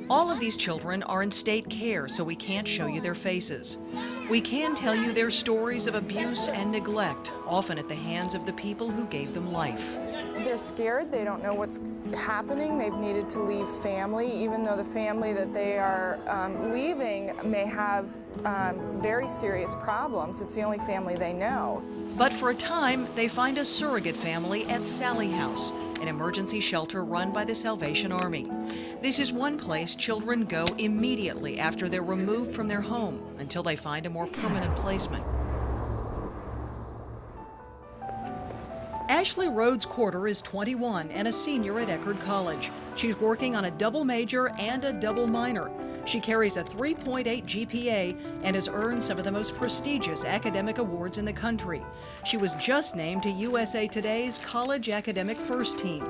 All of these children are in state care, so we can't show you their faces. We can tell you their stories of abuse and neglect, often at the hands of the people who gave them life. They're scared, they don't know what's happening, they've needed to leave family, even though the family that they are leaving may have very serious problems. It's the only family they know. But for a time, they find a surrogate family at Sally House, an emergency shelter run by the Salvation Army. This is one place children go immediately after they're removed from their home until they find a more permanent placement. Ashley Rhodes Corder is 21 and a senior at Eckerd College. She's working on a double major and a double minor. She carries a 3.8 GPA and has earned some of the most prestigious academic awards in the country. She was just named to USA Today's College Academic First Team.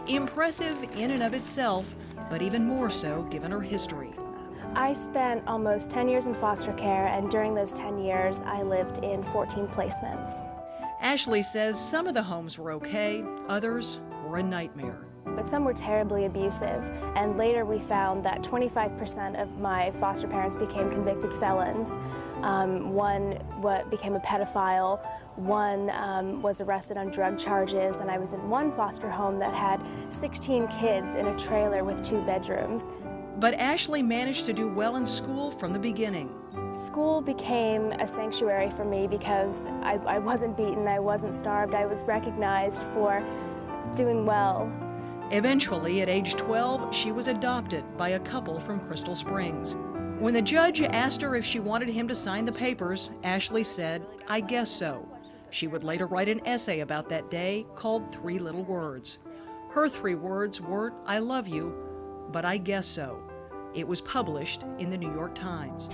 Impressive in and of itself, but even more so given her history. I spent almost 10 years in foster care, and during those 10 years, I lived in 14 placements. Ashley says some of the homes were okay, others were a nightmare. But some were terribly abusive, and later we found that 25% of my foster parents became convicted felons. One became a pedophile, one was arrested on drug charges, and I was in one foster home that had 16 kids in a trailer with 2 bedrooms. But Ashley managed to do well in school from the beginning. School became a sanctuary for me because I wasn't beaten, I wasn't starved, I was recognized for doing well. Eventually, at age 12, she was adopted by a couple from Crystal Springs. When the judge asked her if she wanted him to sign the papers, Ashley said, "I guess so." She would later write an essay about that day called 3 Little Words. Her 3 words weren't, "I love you," but "I guess so." It was published in the New York Times.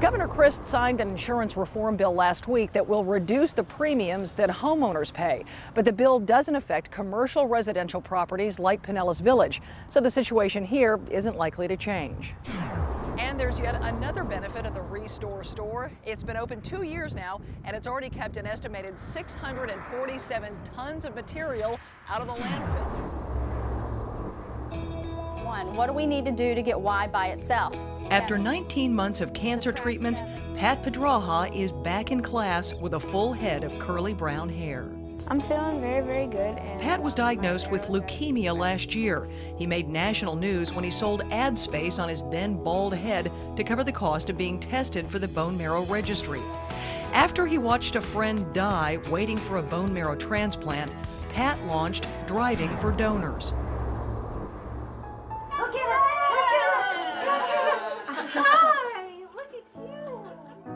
Governor Christ signed an insurance reform bill last week that will reduce the premiums that homeowners pay. But the bill doesn't affect commercial residential properties like Pinellas Village, so the situation here isn't likely to change. And there's yet another benefit of the Restore store. It's been open 2 years now, and it's already kept an estimated 647 tons of material out of the landfill. What do we need to do to get Y by itself? After 19 months of cancer treatments, Pat Pedraja is back in class with a full head of curly brown hair. I'm feeling very, very good. Pat was diagnosed with leukemia last year. He made national news when he sold ad space on his then bald head to cover the cost of being tested for the bone marrow registry. After he watched a friend die waiting for a bone marrow transplant, Pat launched Driving for Donors.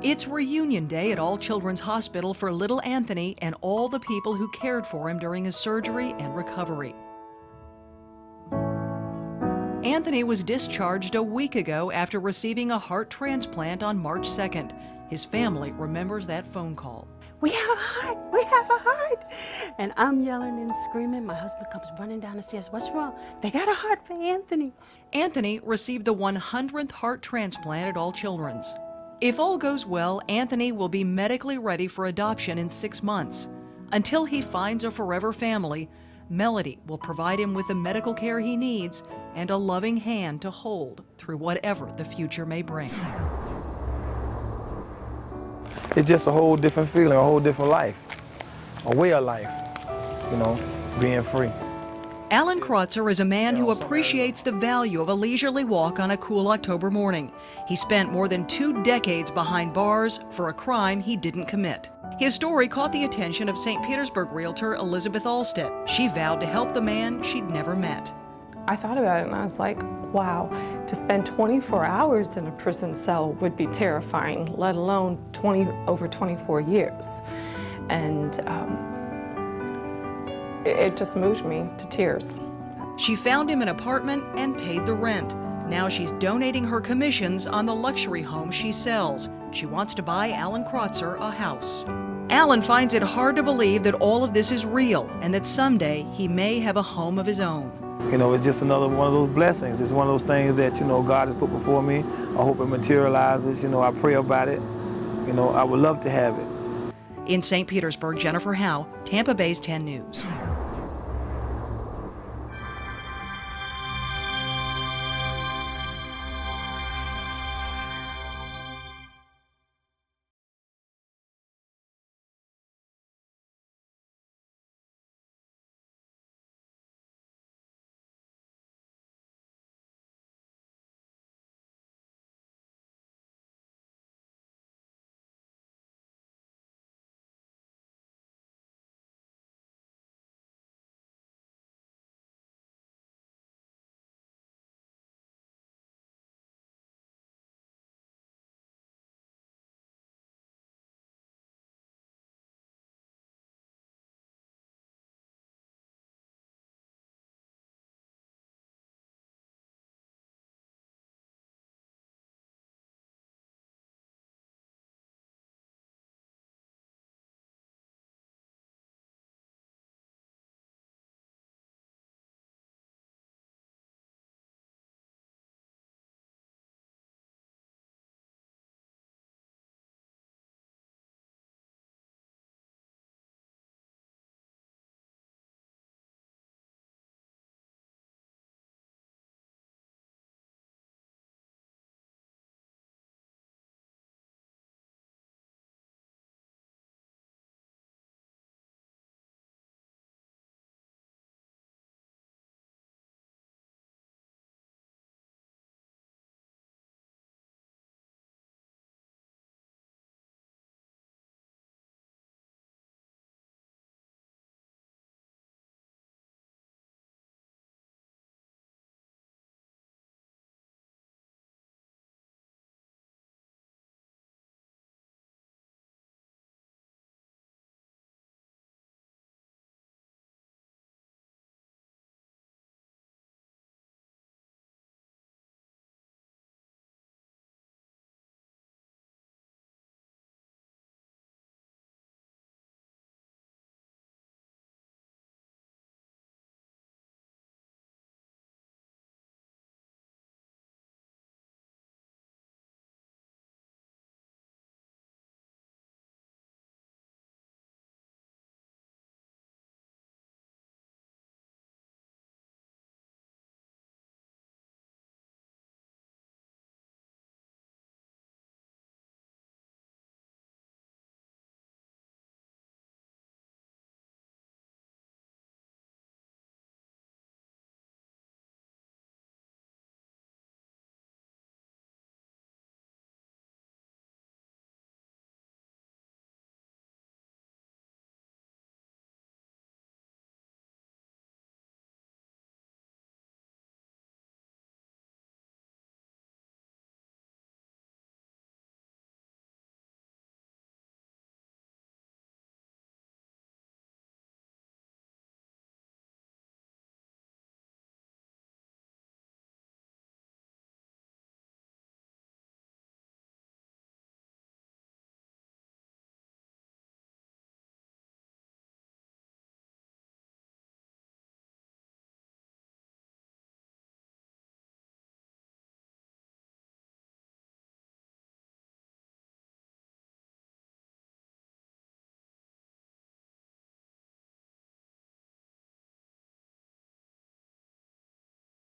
It's reunion day at All Children's Hospital for little Anthony and all the people who cared for him during his surgery and recovery. Anthony was discharged a week ago after receiving a heart transplant on March 2nd. His family remembers that phone call. "We have a heart, we have a heart." And I'm yelling and screaming. My husband comes running down the stairs. "What's wrong?" "They got a heart for Anthony." Anthony received the 100th heart transplant at All Children's. If all goes well, Anthony will be medically ready for adoption in 6 months. Until he finds a forever family, Melody will provide him with the medical care he needs and a loving hand to hold through whatever the future may bring. It's just a whole different feeling, a whole different life, a way of life, being free. Alan Kreutzer is a man who appreciates the value of a leisurely walk on a cool October morning. He spent more than 2 decades behind bars for a crime he didn't commit. His story caught the attention of St. Petersburg realtor Elizabeth Alstead. She vowed to help the man she'd never met. I thought about it and I was like, wow, to spend 24 hours in a prison cell would be terrifying, let alone over 24 years. And it just moved me to tears. She found him an apartment and paid the rent. Now she's donating her commissions on the luxury home she sells. She wants to buy Alan Kreutzer a house. Alan finds it hard to believe that all of this is real and that someday he may have a home of his own. It's just another one of those blessings. It's one of those things that, God has put before me. I hope it materializes. I pray about it. I would love to have it. In St. Petersburg, Jennifer Howe, Tampa Bay's 10 News.